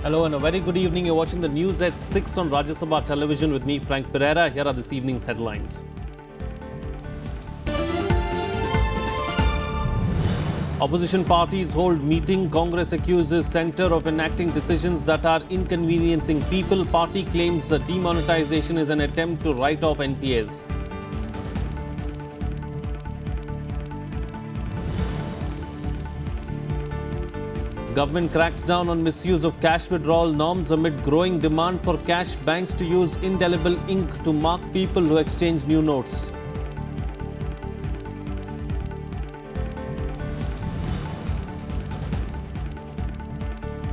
Hello and a very good evening. You're watching the news at 6 on Rajya Sabha television with me, Frank Pereira. Here are this evening's headlines. Opposition parties hold meeting. Congress accuses centre of enacting decisions that are inconveniencing people. Party claims demonetization is an attempt to write off NPAs. Government cracks down on misuse of cash withdrawal norms amid growing demand for cash banks to use indelible ink to mark people who exchange new notes.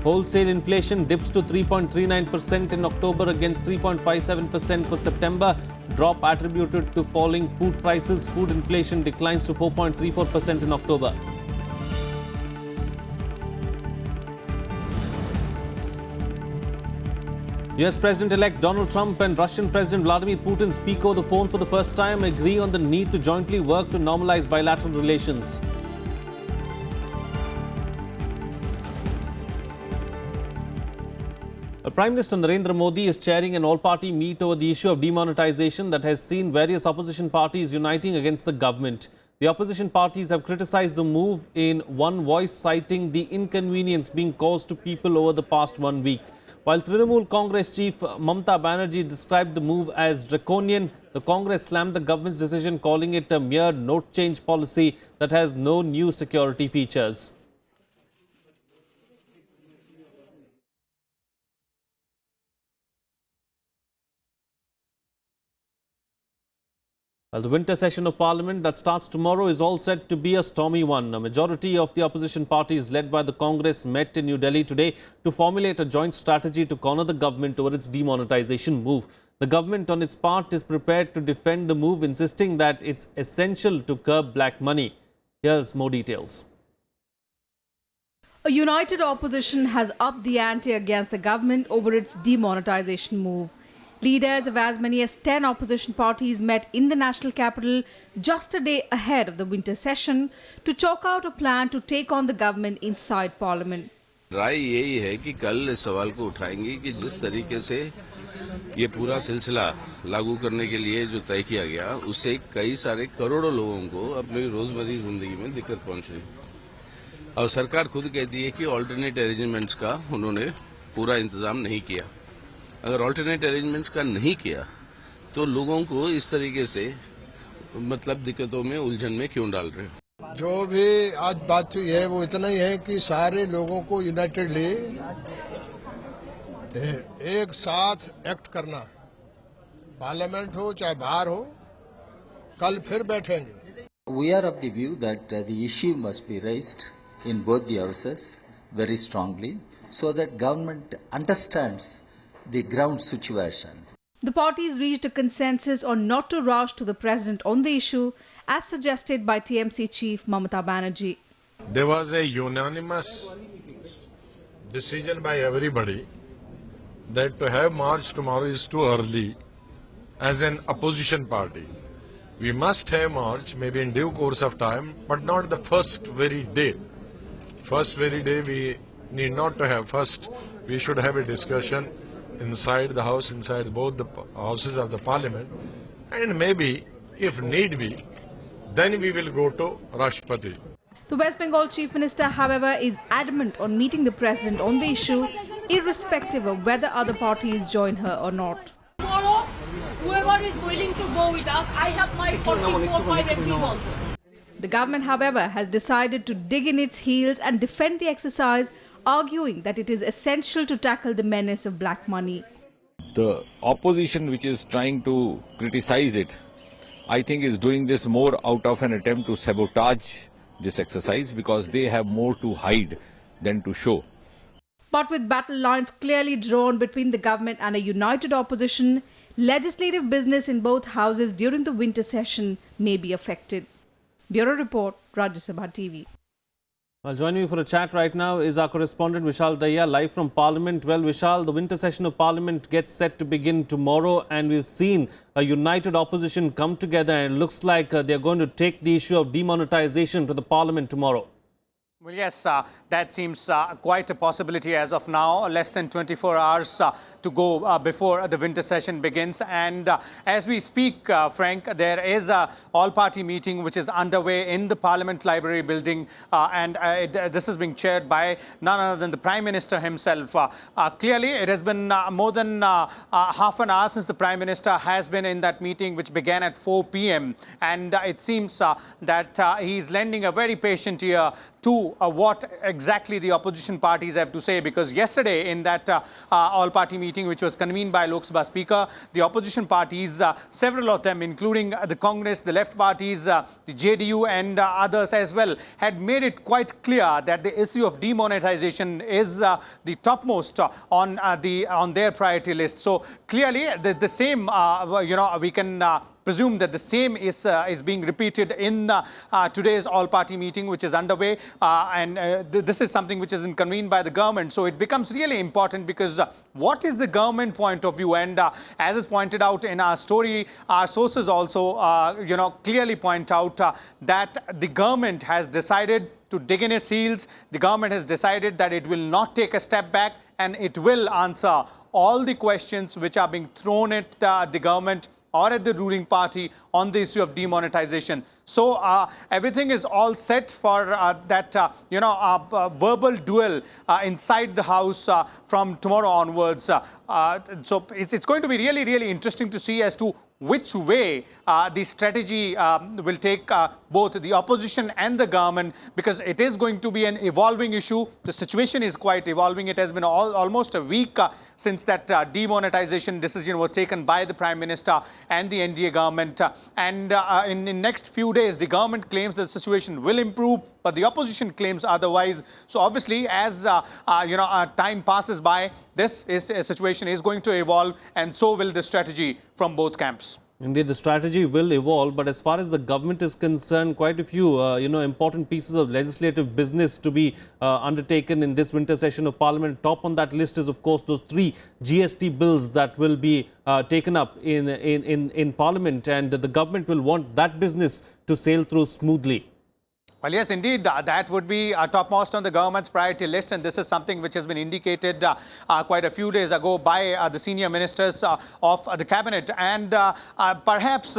Wholesale inflation dips to 3.39% in October against 3.57% for September. Drop attributed to falling food prices. Food inflation declines to 4.34% in October. US President-elect Donald Trump and Russian President Vladimir Putin speak over the phone for the first time, agree on the need to jointly work to normalize bilateral relations. Prime Minister Narendra Modi is chairing an all-party meet over the issue of demonetization that has seen various opposition parties uniting against the government. The opposition parties have criticized the move in one voice, citing the inconvenience being caused to people over the past 1 week. While Trinamool Congress chief Mamata Banerjee described the move as draconian, the Congress slammed the government's decision, calling it a mere note change policy that has no new security features. Well, the winter session of Parliament that starts tomorrow is all set to be a stormy one. A majority of the opposition parties led by the Congress met in New Delhi today to formulate a joint strategy to corner the government over its demonetization move. The government on its part is prepared to defend the move, insisting that it's essential to curb black money. Here's more details. A united opposition has upped the ante against the government over its demonetization move. Leaders of as many as 10 opposition parties met in the national capital just a day ahead of the winter session to chalk out a plan to take on the government inside Parliament. राय यही है कि कल इस सवाल को उठाएंगे कि जिस तरीके से ये पूरा सिलसिला लागू करने के लिए जो तय किया गया, उससे कई सारे करोड़ों लोगों को अपनी रोजमर्रा जिंदगी में दिक्कत पहुंच रही है। और सरकार खुद कहती है कि ऑल्टरनेट अरेंजमेंट्स का उन्होंने पूरा इंतजाम नहीं किया। अगर ऑल्टरनेट अरेंजमेंट्स का नहीं किया तो लोगों को इस तरीके से मतलब दिक्कतों में उलझन में क्यों डाल रहे हो? जो भी आज बात हुई है वो इतना ही है कि सारे लोगों को यूनाइटेडली एक साथ एक्ट करना, पार्लियामेंट हो चाहे बाहर हो, कल फिर बैठेंगे। We are of the view that the issue must be raised in both the houses very strongly so that government understands the ground situation. The parties reached a consensus on not to rush to the president on the issue, as suggested by TMC chief Mamata Banerjee. There was a unanimous decision by everybody that to have march tomorrow is too early as an opposition party. We must have march maybe in due course of time, but not the first very day. First very day we need not to have. First we should have a discussion inside the house, inside both the houses of the parliament, and maybe, if need be, then we will go to Rashtrapati. The West Bengal chief minister, however, is adamant on meeting the president on the issue, irrespective of whether other parties join her or not. Tomorrow, whoever is willing to go with us, I have my 44 MPs also. The government, however, has decided to dig in its heels and defend the exercise, arguing that it is essential to tackle the menace of black money. The opposition which is trying to criticize it, I think is doing this more out of an attempt to sabotage this exercise because they have more to hide than to show. But with battle lines clearly drawn between the government and a united opposition, legislative business in both houses during the winter session may be affected. Bureau Report, Rajya Sabha TV. Well, joining me for a chat right now is our correspondent Vishal Daya, live from Parliament. Well, Vishal, the winter session of Parliament gets set to begin tomorrow, and we've seen a united opposition come together, and it looks like they're going to take the issue of demonetization to the Parliament tomorrow. Well, yes, that seems quite a possibility as of now. Less than 24 hours to go before the winter session begins. And as we speak, Frank, there is a all-party meeting which is underway in the Parliament Library building. This is being chaired by none other than the Prime Minister himself. Clearly, it has been more than half an hour since the Prime Minister has been in that meeting, which began at 4 p.m. And it seems that he's lending a very patient ear to what exactly the opposition parties have to say, because yesterday in that all-party meeting which was convened by Lok Sabha Speaker, the opposition parties, several of them including the Congress, the left parties, the JDU and others as well, had made it quite clear that the issue of demonetization is the topmost on their priority list. So clearly the same, we can presume that the same is being repeated in today's all-party meeting which is underway, this is something which is convened by the government. So it becomes really important, because what is the government point of view? And as is pointed out in our story, our sources also clearly point out that the government has decided to dig in its heels. The government has decided that it will not take a step back, and it will answer all the questions which are being thrown at the government or at the ruling party on the issue of demonetization. So everything is all set for that verbal duel inside the House from tomorrow onwards. So it's going to be really, really interesting to see as to which way the strategy will take both the opposition and the government, because it is going to be an evolving issue. The situation is quite evolving. It has been almost a week since that demonetization decision was taken by the Prime Minister and the NDA government. And in the next few days, the government claims the situation will improve, but the opposition claims otherwise. So obviously, as time passes by, this situation is going to evolve, and so will the strategy from both camps. Indeed, the strategy will evolve, but as far as the government is concerned, quite a few, important pieces of legislative business to be undertaken in this winter session of Parliament. Top on that list is, of course, those 3 GST bills that will be taken up in Parliament, and the government will want that business to sail through smoothly. Well, yes, indeed, that would be topmost on the government's priority list, and this is something which has been indicated quite a few days ago by the senior ministers of the cabinet. And perhaps,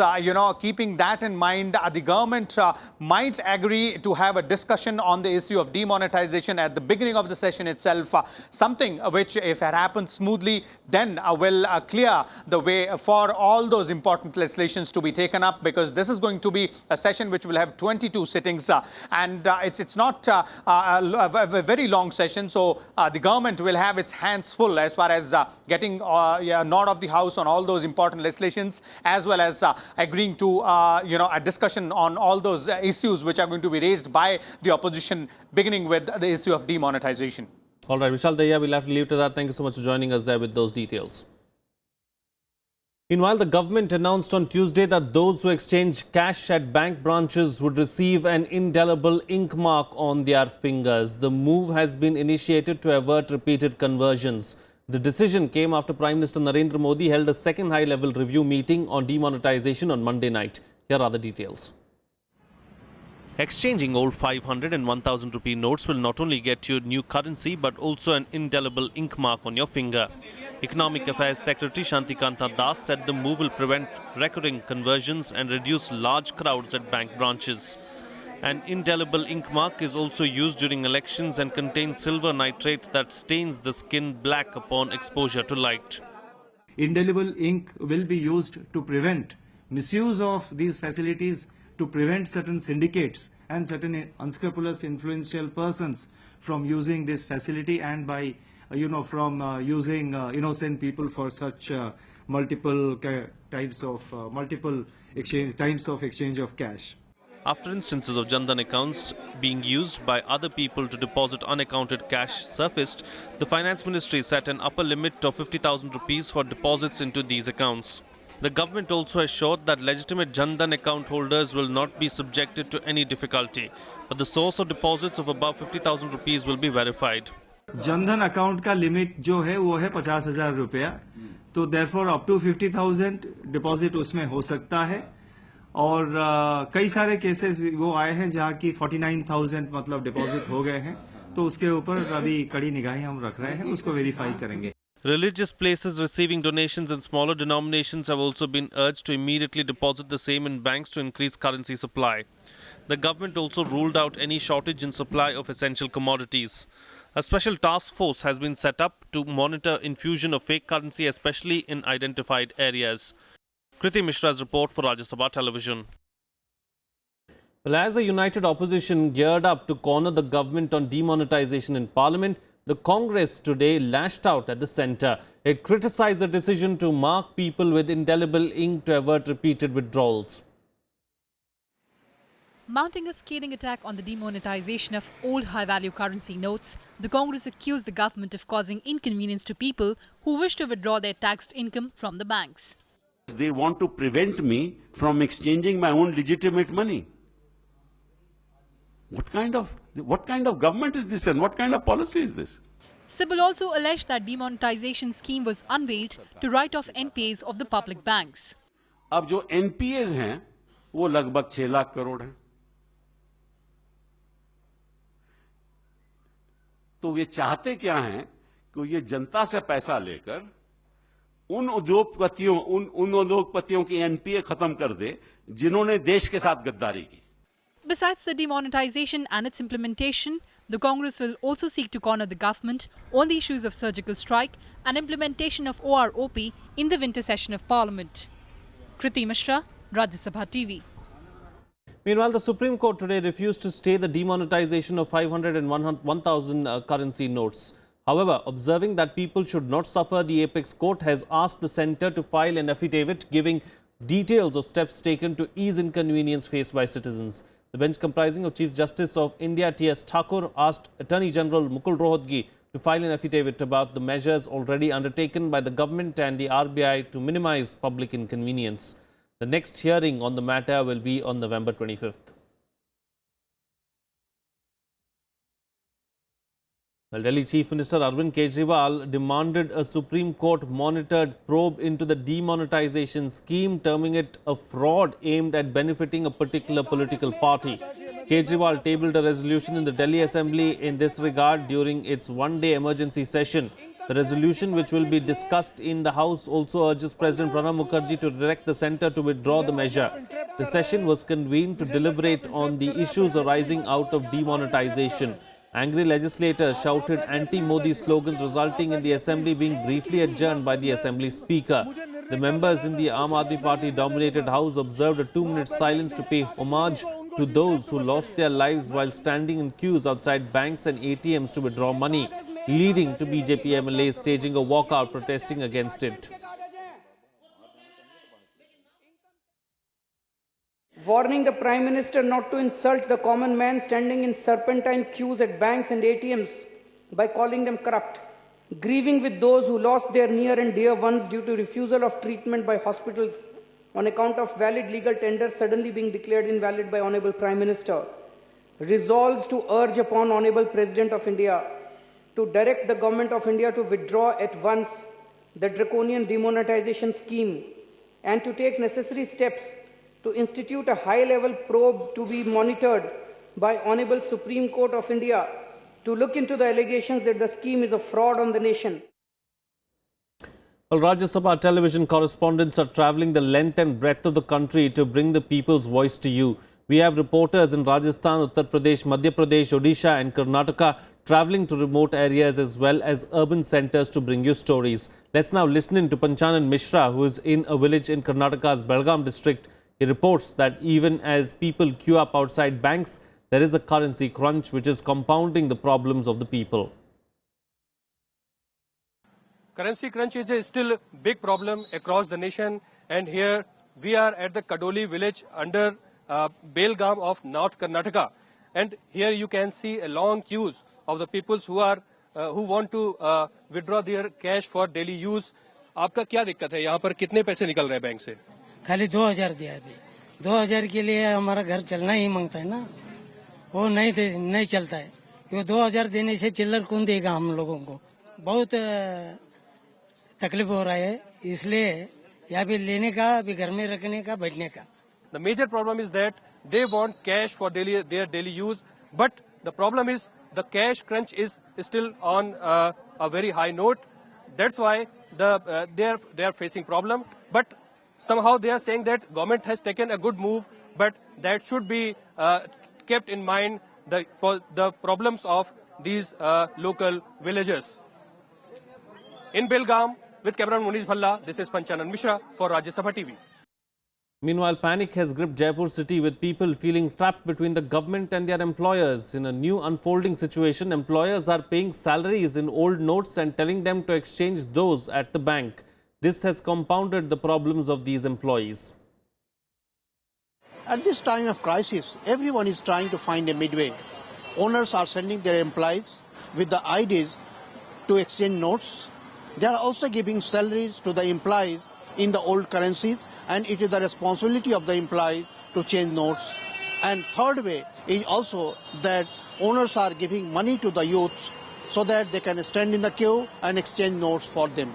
keeping that in mind, the government might agree to have a discussion on the issue of demonetization at the beginning of the session itself, something which, if it happens smoothly, then will clear the way for all those important legislations to be taken up, because this is going to be a session which will have 22 sittings. And it's not a very long session, so the government will have its hands full as far as getting nod of the House on all those important legislations, as well as agreeing to a discussion on all those issues which are going to be raised by the opposition, beginning with the issue of demonetization. All right, Vishal Daya, we'll have to leave to that. Thank you so much for joining us there with those details. Meanwhile, the government announced on Tuesday that those who exchange cash at bank branches would receive an indelible ink mark on their fingers. The move has been initiated to avert repeated conversions. The decision came after Prime Minister Narendra Modi held a second high-level review meeting on demonetization on Monday night. Here are the details. Exchanging old 500 and 1000 rupee notes will not only get you new currency but also an indelible ink mark on your finger. Economic Affairs Secretary Shantikanta Das said the move will prevent recurring conversions and reduce large crowds at bank branches. An indelible ink mark is also used during elections and contains silver nitrate that stains the skin black upon exposure to light. Indelible ink will be used to prevent misuse of these facilities, to prevent certain syndicates and certain unscrupulous influential persons from using this facility, and by from using innocent people for such multiple types of exchange of cash. After instances of Jan Dhan accounts being used by other people to deposit unaccounted cash surfaced, the Finance Ministry set an upper limit of 50,000 rupees for deposits into these accounts. The government also assured that legitimate Jan Dhan account holders will not be subjected to any difficulty, but the source of deposits of above 50,000 rupees will be verified. Jan Dhan account का limit जो है वो है 50,000 रुपया, तो therefore up to 50,000 deposit उसमें हो सकता है, और कई सारे केसेस वो आए हैं जहाँ की 49,000 मतलब डिपॉजिट हो गए हैं, तो उसके ऊपर अभी कड़ी निगाहें हम रख रहे हैं, उसको वेरीफाई करेंगे. Religious places receiving donations in smaller denominations have also been urged to immediately deposit the same in banks to increase currency supply. The government also ruled out any shortage in supply of essential commodities. A special task force has been set up to monitor infusion of fake currency, especially in identified areas. Kriti Mishra's report for Rajya Sabha Television. Well, as the united opposition geared up to corner the government on demonetization in Parliament, the Congress today lashed out at the centre. It criticised the decision to mark people with indelible ink to avert repeated withdrawals. Mounting a scathing attack on the demonetization of old high-value currency notes, the Congress accused the government of causing inconvenience to people who wish to withdraw their taxed income from the banks. They want to prevent me from exchanging my own legitimate money. What kind of government is this and what kind of policy is this? Sabha also alleged that demonetization scheme was unveiled to write off NPAs of the public banks. अब जो NPAs हैं, वो लगभग 6 लाख करोड़ हैं. तो ये चाहते क्या हैं कि ये जनता से पैसा लेकर उन उद्योगपतियों की एनपीए खत्म कर दे जिन्होंने देश के साथ गद्दारी की. Besides the demonetization and its implementation, the Congress will also seek to corner the government on the issues of surgical strike and implementation of OROP in the winter session of Parliament. Kriti Mishra, Rajya Sabha TV. Meanwhile, the Supreme Court today refused to stay the demonetization of 500 and 1,000 currency notes. However, observing that people should not suffer, the Apex Court has asked the centre to file an affidavit giving details of steps taken to ease inconvenience faced by citizens. The bench, comprising of Chief Justice of India T.S. Thakur, asked Attorney General Mukul Rohatgi to file an affidavit about the measures already undertaken by the government and the RBI to minimize public inconvenience. The next hearing on the matter will be on November 25th. Well, Delhi Chief Minister Arvind Kejriwal demanded a Supreme Court monitored probe into the demonetization scheme, terming it a fraud aimed at benefiting a particular political party. Kejriwal tabled a resolution in the Delhi Assembly in this regard during its one-day emergency session. The resolution, which will be discussed in the House, also urges President Pranab Mukherjee to direct the centre to withdraw the measure. The session was convened to deliberate on the issues arising out of demonetization. Angry legislators shouted anti-Modi slogans, resulting in the assembly being briefly adjourned by the assembly speaker. The members in the Aam Aadmi Party-dominated House observed a 2-minute silence to pay homage to those who lost their lives while standing in queues outside banks and ATMs to withdraw money, leading to BJP MLAs staging a walkout protesting against it. Warning the Prime Minister not to insult the common man standing in serpentine queues at banks and ATMs by calling them corrupt. Grieving with those who lost their near and dear ones due to refusal of treatment by hospitals on account of valid legal tenders suddenly being declared invalid by Honourable Prime Minister. Resolves to urge upon Honourable President of India to direct the Government of India to withdraw at once the draconian demonetization scheme and to take necessary steps to institute a high-level probe to be monitored by Honourable Supreme Court of India to look into the allegations that the scheme is a fraud on the nation. Well, Rajya Sabha television correspondents are travelling the length and breadth of the country to bring the people's voice to you. We have reporters in Rajasthan, Uttar Pradesh, Madhya Pradesh, Odisha and Karnataka travelling to remote areas as well as urban centres to bring you stories. Let's now listen in to Panchanan Mishra, who is in a village in Karnataka's Belgaum district. He reports that even as people queue up outside banks, there is a currency crunch which is compounding the problems of the people. Currency crunch is still a big problem across the nation, and here we are at the Kadoli village under Belgaum of North Karnataka, and here you can see a long queues of the peoples who want to withdraw their cash for daily use. आपका क्या दिक्कत है? यहाँ पर कितने पैसे निकल रहे हैं बैंक से? खाली 2000 दिया अभी. 2000 के लिए हमारा घर चलना ही मांगता है ना, वो नहीं चलता है. ये 2000 देने से चिल्लर कौन देगा हम लोगों को? बहुत तकलीफ हो रहा है, इसलिए यहाँ भी लेने का, अभी घर में रखने का, बैठने का. The major problem is that they want cash for their daily use, but the problem is the cash crunch is still on a very high note. That's why they are facing problem. But somehow they are saying that government has taken a good move, but that should be kept in mind the problems of these local villagers. In Belgaum, with cameraman Munish Bhalla, this is Panchanan Mishra for Rajya Sabha TV. Meanwhile, panic has gripped Jaipur city with people feeling trapped between the government and their employers. In a new unfolding situation, employers are paying salaries in old notes and telling them to exchange those at the bank. This has compounded the problems of these employees. At this time of crisis, everyone is trying to find a midway. Owners are sending their employees with the ideas to exchange notes. They are also giving salaries to the employees in the old currencies, and it is the responsibility of the employee to change notes. And third way is also that owners are giving money to the youths so that they can stand in the queue and exchange notes for them.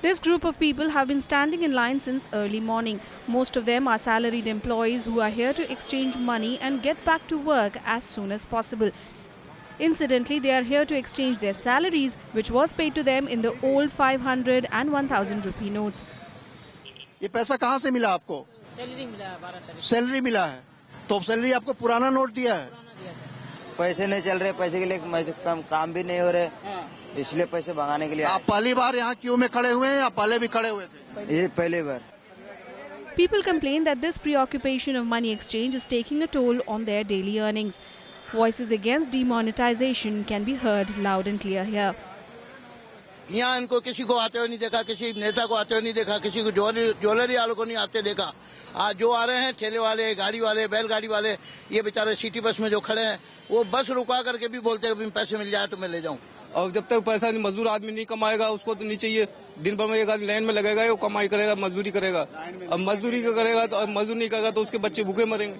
This group of people have been standing in line since early morning. Most of them are salaried employees who are here to exchange money and get back to work as soon as possible. Incidentally, they are here to exchange their salaries, which was paid to them in the old 500 and 1000 rupee notes. ये पैसा कहाँ से मिला आपको? Salary मिला है, 12 salary मिला है, तो सैलरी आपको पुराना नोट दिया है? पैसे नहीं चल रहे, पैसे के लिए काम भी नहीं हो रहे, इसलिए पैसे भगाने के लिए। आप पहली बार यहाँ क्यू में खड़े हुए हैं या पहले भी खड़े हुए थे? ये पहली बार। People complain that this preoccupation of money exchange is taking a toll on their daily earnings. Voices against demonetization can be heard loud and clear here. यहाँ इनको किसी को आते हुए नहीं देखा, किसी नेता को आते हुए नहीं देखा, किसी को ज्वेलरी वालों को नहीं आते देखा। आज जो आ रहे हैं ठेले वाले, गाड़ी वाले, बैलगाड़ी वाले, ये बेचारे सिटी बस में जो खड़े हैं, वो बस रुका करके भी बोलते हैं कि पैसे मिल जाए तो मैं ले जाऊं। और जब तक पैसा मजदूर आदमी नहीं कमाएगा, उसको तो नहीं चाहिए। दिन भर में एक आदमी लाइन में लगेगा, वो कमाई करेगा, मजदूरी करेगा। अब मजदूरी करेगा तो मजदूर नहीं करेगा तो उसके बच्चे भूखे मरेंगे।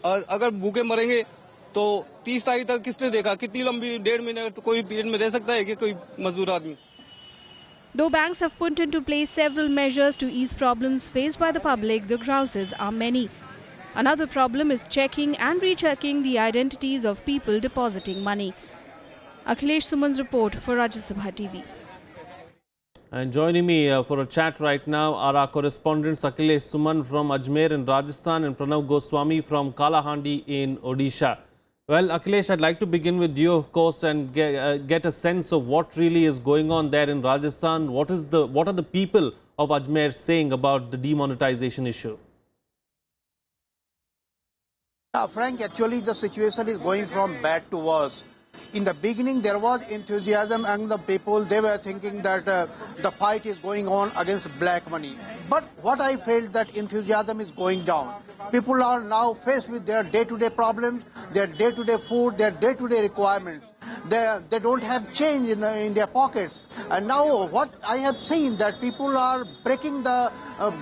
और अगर भूखे मरेंगे तो 30 तारीख तक किसने देखा? कितनी लंबी 1.5 महीने तो कोई पीरियड में रह सकता है कि कोई मजदूर आदमी? Though banks have put into place several measures to ease problems faced by the public, the grouses are many. Another problem is checking and rechecking the identities of people depositing money. Akhilesh Suman's report for Rajya Sabha TV. And joining me for a chat right now are our correspondents Akhilesh Suman from Ajmer in Rajasthan and Pranav Goswami from Kalahandi in Odisha. Well, Akhilesh, I'd like to begin with you, of course, and get a sense of what really is going on there in Rajasthan. What are the people of Ajmer saying about the demonetization issue? Frank, actually the situation is going from bad to worse. In the beginning, there was enthusiasm among the people. They were thinking that the fight is going on against black money. But what I felt that enthusiasm is going down. People are now faced with their day-to-day problems, their day-to-day food, their day-to-day requirements. They don't have change in their pockets. And now what I have seen that people are breaking the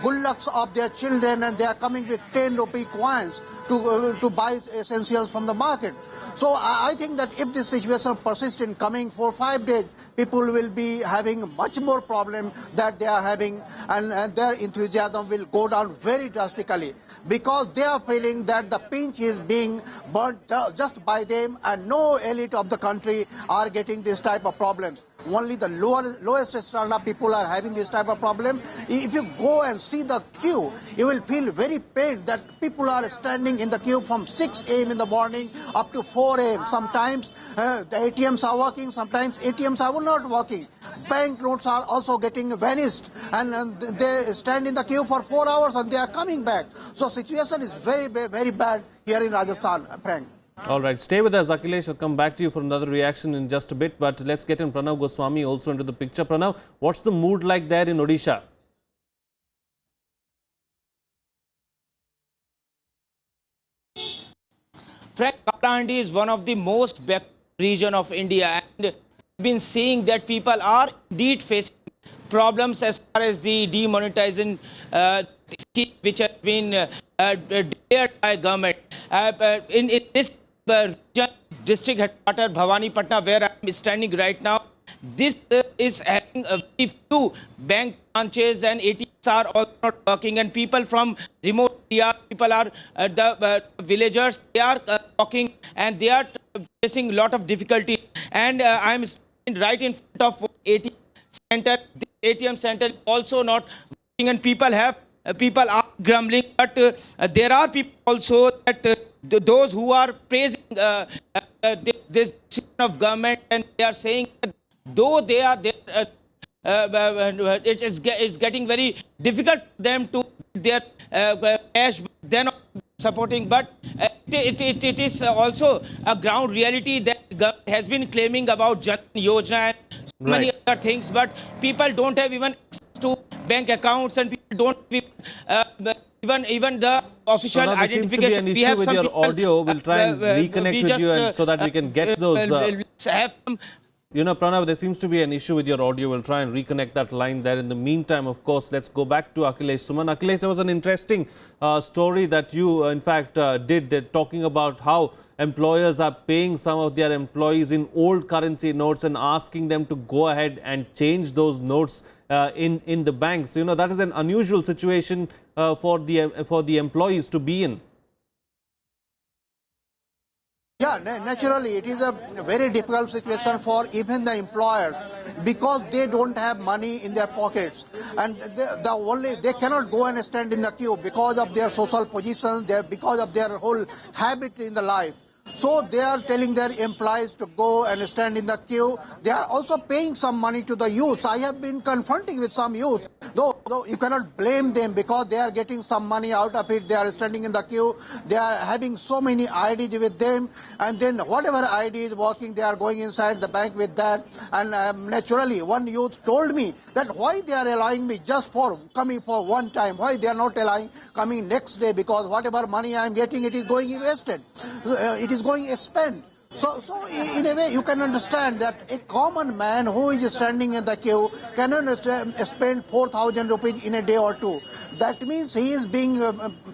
good lucks of their children and they are coming with 10 rupee coins to buy essentials from the market. So I think that if this situation persists in coming 4 or 5 days, people will be having much more problem that they are having, and their enthusiasm will go down very drastically because they are feeling that the pinch is being burnt just by them and no elite of the country are getting this type of problems. Only the lowest strata people are having this type of problem. If you go and see the queue, you will feel very pained that people are standing in the queue from 6 a.m. in the morning up to 4 a.m. Sometimes the ATMs are working, sometimes ATMs are not working. Bank notes are also getting vanished and they stand in the queue for 4 hours and they are coming back. So situation is very, very bad here in Rajasthan, Frank. All right, stay with us, Akhilesh. I'll come back to you for another reaction in just a bit. But let's get in Pranav Goswami also into the picture. Pranav, what's the mood like there in Odisha? Frank, Kalahandi is one of the most back region of India, and we've been seeing that people are indeed facing problems as far as the demonetization scheme which has been declared by government. In this region, district headquarters Bhavani Patna, where I am standing right now, this is having a very few bank branches and ATMs are also not working, and people from remote area, people are the villagers, they are talking and they are facing a lot of difficulty. And I am right in front of ATM center. The ATM center is also not working, and people are grumbling. But there are people also that those who are praising this decision of government, and they are saying that though they are there, it's getting very difficult for them to get their cash, then supporting. But it is also a ground reality that government has been claiming about Jan Yojana and so many other things, but people don't have even access to bank accounts, and people don't even the official so identification. There seems to be an issue with your audio. We'll try and reconnect with you, and so that we can get those. Have some. You know, Pranav, there seems to be an issue with your audio. We'll try and reconnect that line there. In the meantime, of course, let's go back to Akhilesh Suman. Akhilesh, there was an interesting story that you, in fact, did talking about how employers are paying some of their employees in old currency notes and asking them to go ahead and change those notes in the banks. You know, that is an unusual situation for the employees to be in. Yeah, naturally, it is a very difficult situation for even the employers, because they don't have money in their pockets, and they cannot go and stand in the queue because of their social positions, because of their whole habit in the life. So they are telling their employees to go and stand in the queue. They are also paying some money to the youth. I have been confronting with some youth, though you cannot blame them, because they are getting some money out of it. They are standing in the queue. They are having so many IDs with them, and then whatever ID is working, they are going inside the bank with that. And naturally, one youth told me that why they are allowing me just for coming for one time, why they are not allowing coming next day, because whatever money I am getting, it is going wasted. It is going spent. So in a way, you can understand that a common man who is standing in the queue cannot spend 4,000 rupees in a day or two. That means he is being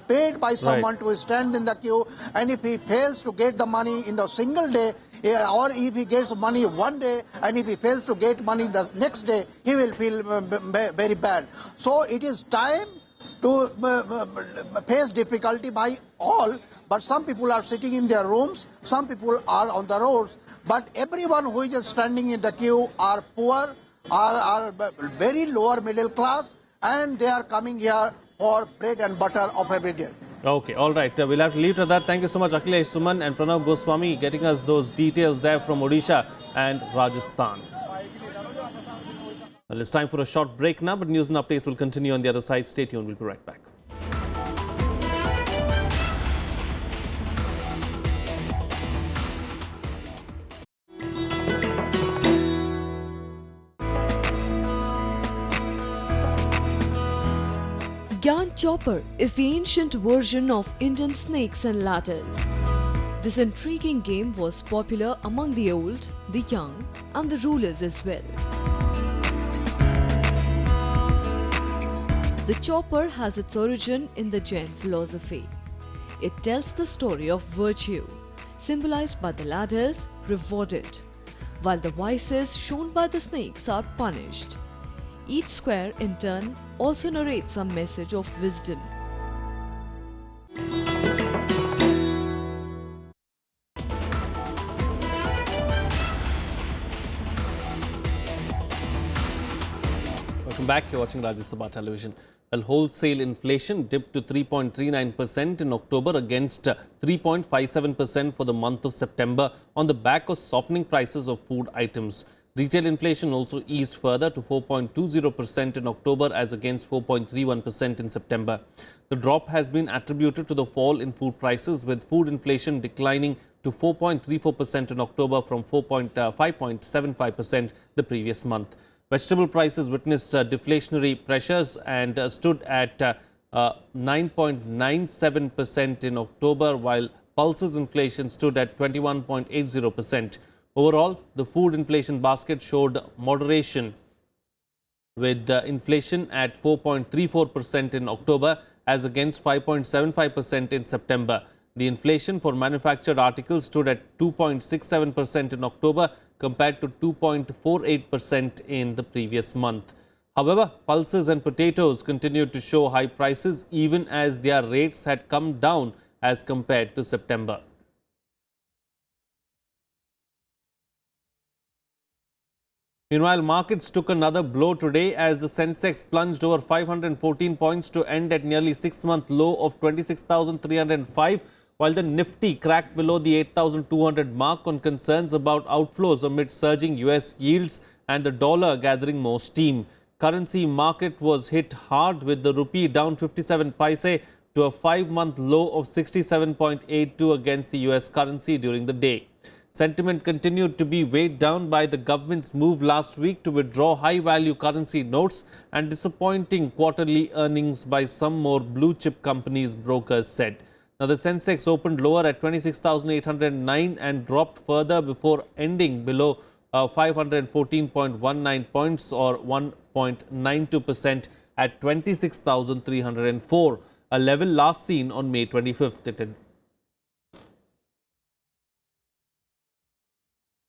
paid by someone to stand in the queue, and if he fails to get the money in the single day, or if he gets money one day and if he fails to get money the next day, he will feel very bad. So it is time to face difficulty by all, but some people are sitting in their rooms, some people are on the roads, but everyone who is standing in the queue are poor, are very lower middle class, and they are coming here for bread and butter of every day. Okay, all right. We'll have to leave it at that. Thank you so much, Akhilesh Suman and Pranav Goswami, getting us those details there from Odisha and Rajasthan. Well, it's time for a short break now, but news and updates will continue on the other side. Stay tuned. We'll be right back. Gyan Chopper is the ancient version of Indian snakes and ladders. This intriguing game was popular among the old, the young, and the rulers as well. The chopper has its origin in the Jain philosophy. It tells the story of virtue, symbolized by the ladders, rewarded, while the vices shown by the snakes are punished. Each square, in turn, also narrates some message of wisdom. Welcome back. You're watching Rajya Sabha television. Well, wholesale inflation dipped to 3.39% in October against 3.57% for the month of September on the back of softening prices of food items. Retail inflation also eased further to 4.20% in October as against 4.31% in September. The drop has been attributed to the fall in food prices, with food inflation declining to 4.34% in October from 5.75% the previous month. Vegetable prices witnessed deflationary pressures and stood at 9.97% in October, while pulses inflation stood at 21.80%. Overall, the food inflation basket showed moderation, with inflation at 4.34% in October as against 5.75% in September. The inflation for manufactured articles stood at 2.67% in October compared to 2.48% in the previous month. However, pulses and potatoes continued to show high prices even as their rates had come down as compared to September. Meanwhile, markets took another blow today as the Sensex plunged over 514 points to end at nearly 6-month low of 26,305, while the Nifty cracked below the 8,200 mark on concerns about outflows amid surging US yields and the dollar gathering more steam. Currency market was hit hard with the rupee down 57 paise to a 5-month low of 67.82 against the US currency during the day. Sentiment continued to be weighed down by the government's move last week to withdraw high-value currency notes and disappointing quarterly earnings by some more blue-chip companies, brokers said. Now, the Sensex opened lower at 26,809 and dropped further before ending below 514.19 points or 1.92% at 26,304, a level last seen on May 25th.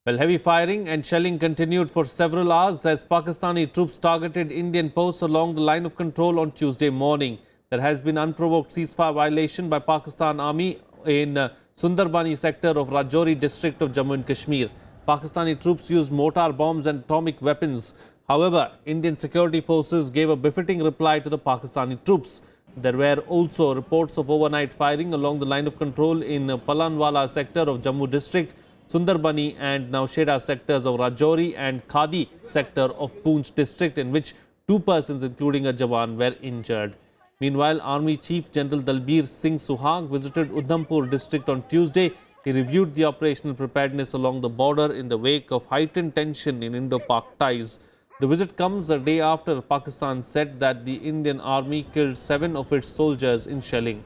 Well, heavy firing and shelling continued for several hours as Pakistani troops targeted Indian posts along the line of control on Tuesday morning. There has been unprovoked ceasefire violation by Pakistan Army in Sundarbani sector of Rajouri district of Jammu and Kashmir. Pakistani troops used mortar bombs and atomic weapons. However, Indian security forces gave a befitting reply to the Pakistani troops. There were also reports of overnight firing along the line of control in Palanwala sector of Jammu district, Sundarbani and Nausheda sectors of Rajouri and Khadi sector of Poonch district, in which 2 persons including a Jawan were injured. Meanwhile, Army Chief General Dalbir Singh Suhag visited Udhampur district on Tuesday. He reviewed the operational preparedness along the border in the wake of heightened tension in Indo-Pak ties. The visit comes a day after Pakistan said that the Indian Army killed 7 of its soldiers in shelling.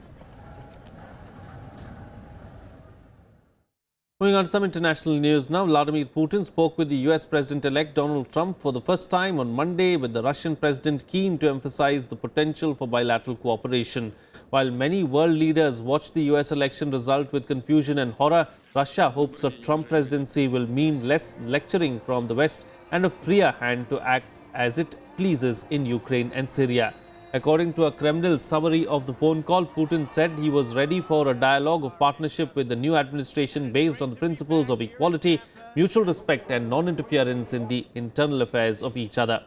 Moving on to some international news now, Vladimir Putin spoke with the US President-elect Donald Trump for the first time on Monday, with the Russian president keen to emphasize the potential for bilateral cooperation. While many world leaders watched the US election result with confusion and horror, Russia hopes the Trump presidency will mean less lecturing from the West and a freer hand to act as it pleases in Ukraine and Syria. According to a Kremlin summary of the phone call, Putin said he was ready for a dialogue of partnership with the new administration based on the principles of equality, mutual respect and non-interference in the internal affairs of each other.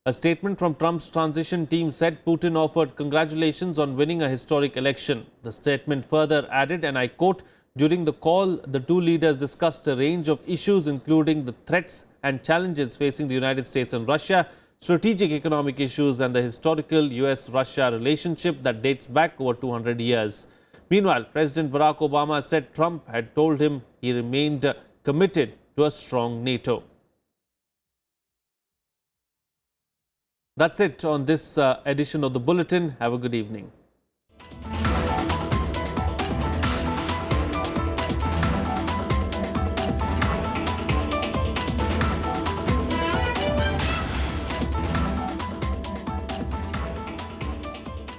A statement from Trump's transition team said Putin offered congratulations on winning a historic election. The statement further added, and I quote, "During the call, the two leaders discussed a range of issues, including the threats and challenges facing the United States and Russia, strategic economic issues and the historical US-Russia relationship that dates back over 200 years. Meanwhile, President Barack Obama said Trump had told him he remained committed to a strong NATO. That's it on this edition of the Bulletin. Have a good evening.